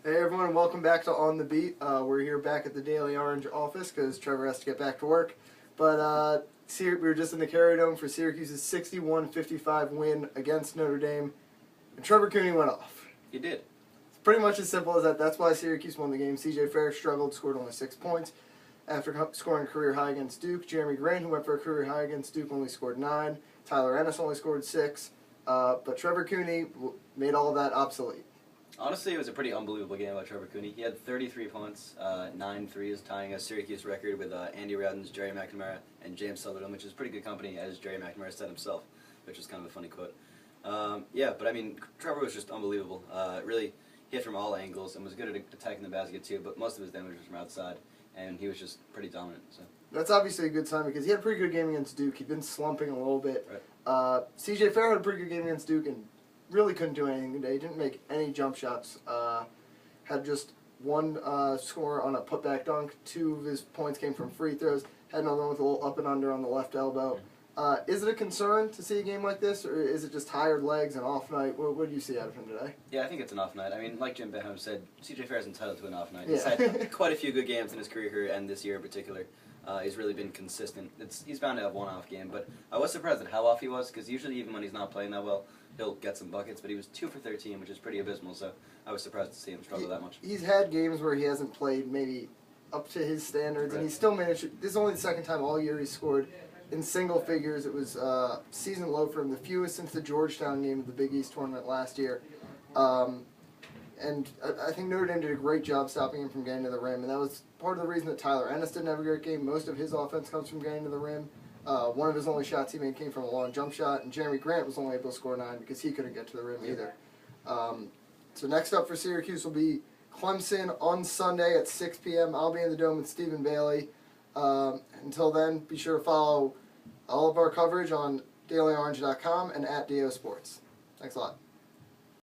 Hey everyone, welcome back to On the Beat. We're here back at the Daily Orange office because Trevor has to get back to work. But we were just in the Carrier Dome for Syracuse's 61-55 win against Notre Dame, and Trevor Cooney went off. He did. It's pretty much as simple as that. That's why Syracuse won the game. C.J. Fair struggled, scored only 6 points after scoring a career high against Duke. Jeremy Grant, who went for a career high against Duke, only scored 9. Tyler Ennis only scored 6. But Trevor Cooney made all of that obsolete. Honestly, it was a pretty unbelievable game by Trevor Cooney. He had 33 points, 9 threes, tying a Syracuse record with Andy Rowden's, Jerry McNamara, and James Sutherland, which is pretty good company, as Jerry McNamara said himself, which is kind of a funny quote. But I mean, Trevor was just unbelievable. Really hit from all angles and was good at attacking the basket too, but most of his damage was from outside, and he was just pretty dominant. So that's obviously a good sign because he had a pretty good game against Duke. He'd been slumping a little bit. Right. C.J. Fair had a pretty good game against Duke and really couldn't do anything today. He didn't make any jump shots. Had just one score on a putback dunk. 2 of his points came from free throws. Had another one with a little up and under on the left elbow. Is it a concern to see a game like this, or is it just tired legs and off night? What do you see out of him today? Yeah, I think it's an off night. I mean, like Jim Boeheim said, C.J. Fair is entitled to an off night. Yeah. He's had quite a few good games in his career and this year in particular. He's really been consistent. He's bound to have one off game, but I was surprised at how off he was, because usually even when he's not playing that well, he'll get some buckets, but he was 2 for 13, which is pretty abysmal, so I was surprised to see him struggle that much. He's had games where he hasn't played maybe up to his standards, and he still managed. This is only the second time all year he's scored in single figures. It was season low for him, the fewest since the Georgetown game of the Big East tournament last year. And I think Notre Dame did a great job stopping him from getting to the rim, and that was part of the reason that Tyler Ennis didn't have a great game. Most of his offense comes from getting to the rim. One of his only shots he made came from a long jump shot, and Jeremy Grant was only able to score 9 because he couldn't get to the rim either. So next up for Syracuse will be Clemson on Sunday at 6 p.m. I'll be in the Dome with Stephen Bailey. Until then, be sure to follow all of our coverage on dailyorange.com and at DO Sports. Thanks a lot.